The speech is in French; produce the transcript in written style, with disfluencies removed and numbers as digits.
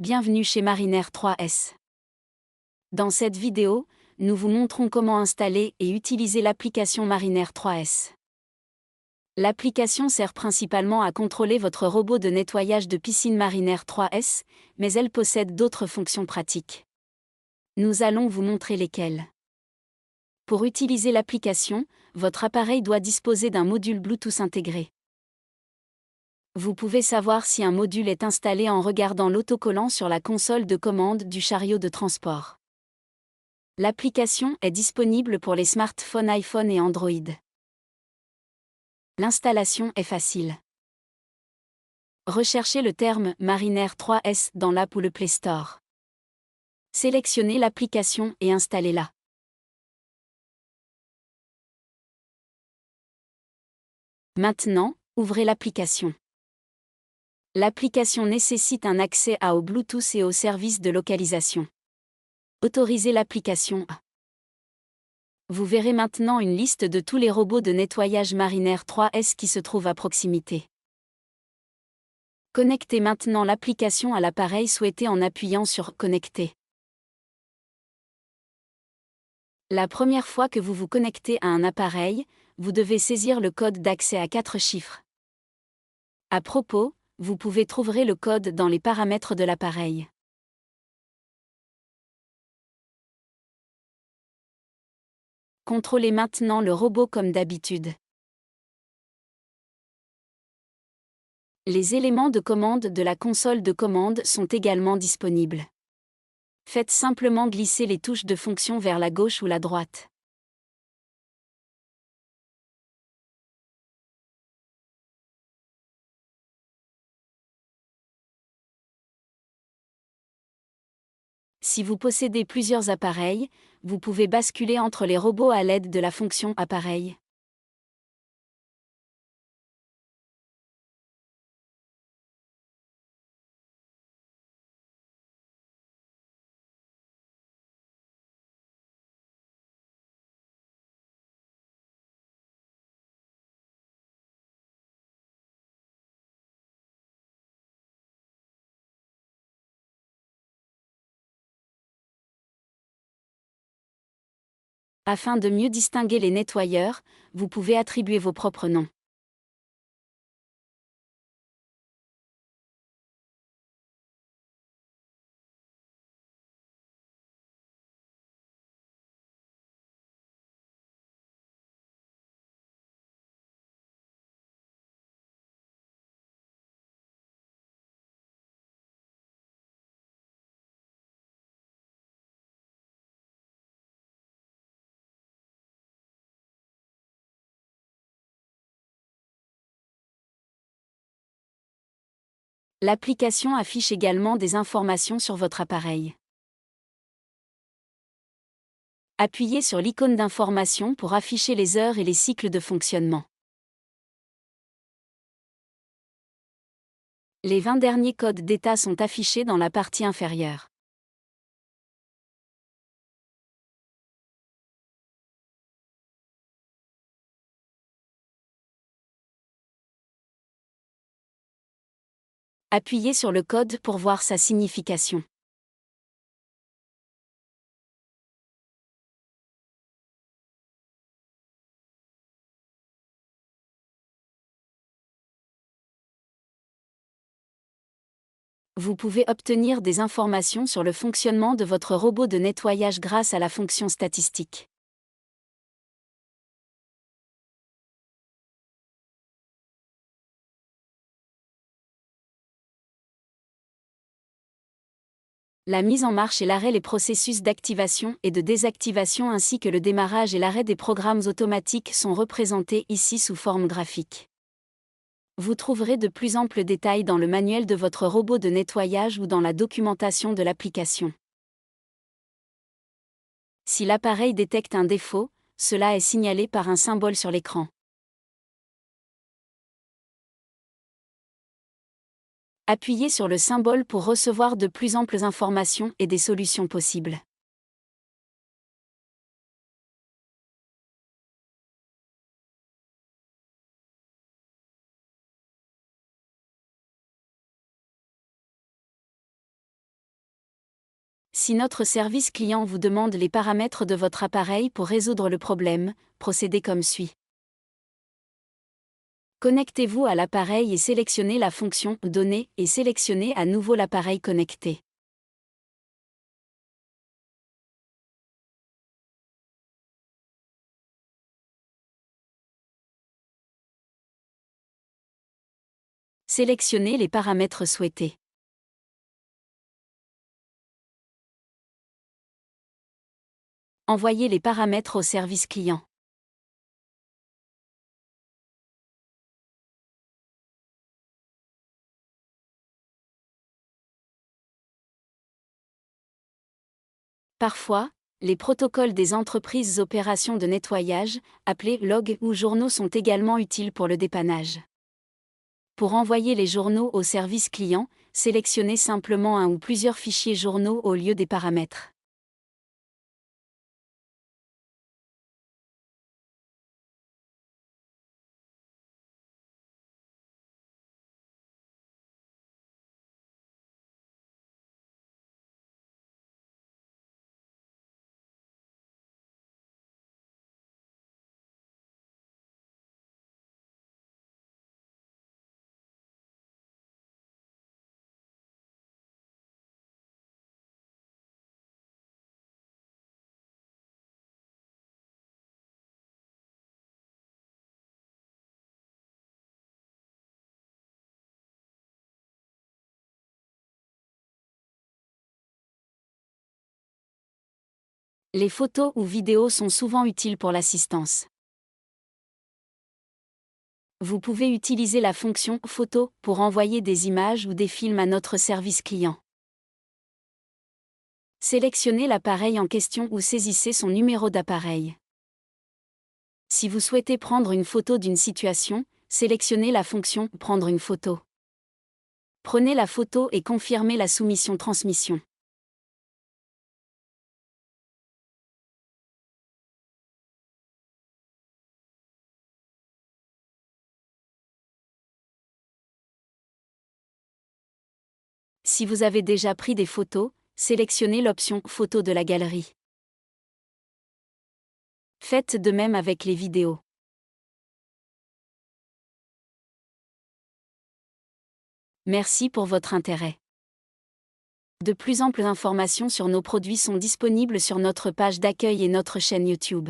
Bienvenue chez Mariner 3S. Dans cette vidéo, nous vous montrons comment installer et utiliser l'application Mariner 3S. L'application sert principalement à contrôler votre robot de nettoyage de piscine Mariner 3S, mais elle possède d'autres fonctions pratiques. Nous allons vous montrer lesquelles. Pour utiliser l'application, votre appareil doit disposer d'un module Bluetooth intégré. Vous pouvez savoir si un module est installé en regardant l'autocollant sur la console de commande du chariot de transport. L'application est disponible pour les smartphones iPhone et Android. L'installation est facile. Recherchez le terme Mariner 3S dans l'app ou le Play Store. Sélectionnez l'application et installez-la. Maintenant, ouvrez l'application. L'application nécessite un accès au Bluetooth et au service de localisation. Autorisez l'application à. Vous verrez maintenant une liste de tous les robots de nettoyage Mariner 3S qui se trouvent à proximité. Connectez maintenant l'application à l'appareil souhaité en appuyant sur Connecter. La première fois que vous vous connectez à un appareil, vous devez saisir le code d'accès à 4 chiffres. À propos, vous pouvez trouver le code dans les paramètres de l'appareil. Contrôlez maintenant le robot comme d'habitude. Les éléments de commande de la console de commande sont également disponibles. Faites simplement glisser les touches de fonction vers la gauche ou la droite. Si vous possédez plusieurs appareils, vous pouvez basculer entre les robots à l'aide de la fonction Appareil. Afin de mieux distinguer les nettoyeurs, vous pouvez attribuer vos propres noms. L'application affiche également des informations sur votre appareil. Appuyez sur l'icône d'information pour afficher les heures et les cycles de fonctionnement. Les 20 derniers codes d'état sont affichés dans la partie inférieure. Appuyez sur le code pour voir sa signification. Vous pouvez obtenir des informations sur le fonctionnement de votre robot de nettoyage grâce à la fonction statistique. La mise en marche et l'arrêt les processus d'activation et de désactivation ainsi que le démarrage et l'arrêt des programmes automatiques sont représentés ici sous forme graphique. Vous trouverez de plus amples détails dans le manuel de votre robot de nettoyage ou dans la documentation de l'application. Si l'appareil détecte un défaut, cela est signalé par un symbole sur l'écran. Appuyez sur le symbole pour recevoir de plus amples informations et des solutions possibles. Si notre service client vous demande les paramètres de votre appareil pour résoudre le problème, procédez comme suit. Connectez-vous à l'appareil et sélectionnez la fonction « Données » et sélectionnez à nouveau l'appareil connecté. Sélectionnez les paramètres souhaités. Envoyez les paramètres au service client. Parfois, les protocoles des entreprises opérations de nettoyage, appelés logs ou journaux, sont également utiles pour le dépannage. Pour envoyer les journaux au service client, sélectionnez simplement un ou plusieurs fichiers journaux au lieu des paramètres. Les photos ou vidéos sont souvent utiles pour l'assistance. Vous pouvez utiliser la fonction « Photo » pour envoyer des images ou des films à notre service client. Sélectionnez l'appareil en question ou saisissez son numéro d'appareil. Si vous souhaitez prendre une photo d'une situation, sélectionnez la fonction « Prendre une photo ». Prenez la photo et confirmez la soumission-transmission. Si vous avez déjà pris des photos, sélectionnez l'option « Photos » de la galerie. Faites de même avec les vidéos. Merci pour votre intérêt. De plus amples informations sur nos produits sont disponibles sur notre page d'accueil et notre chaîne YouTube.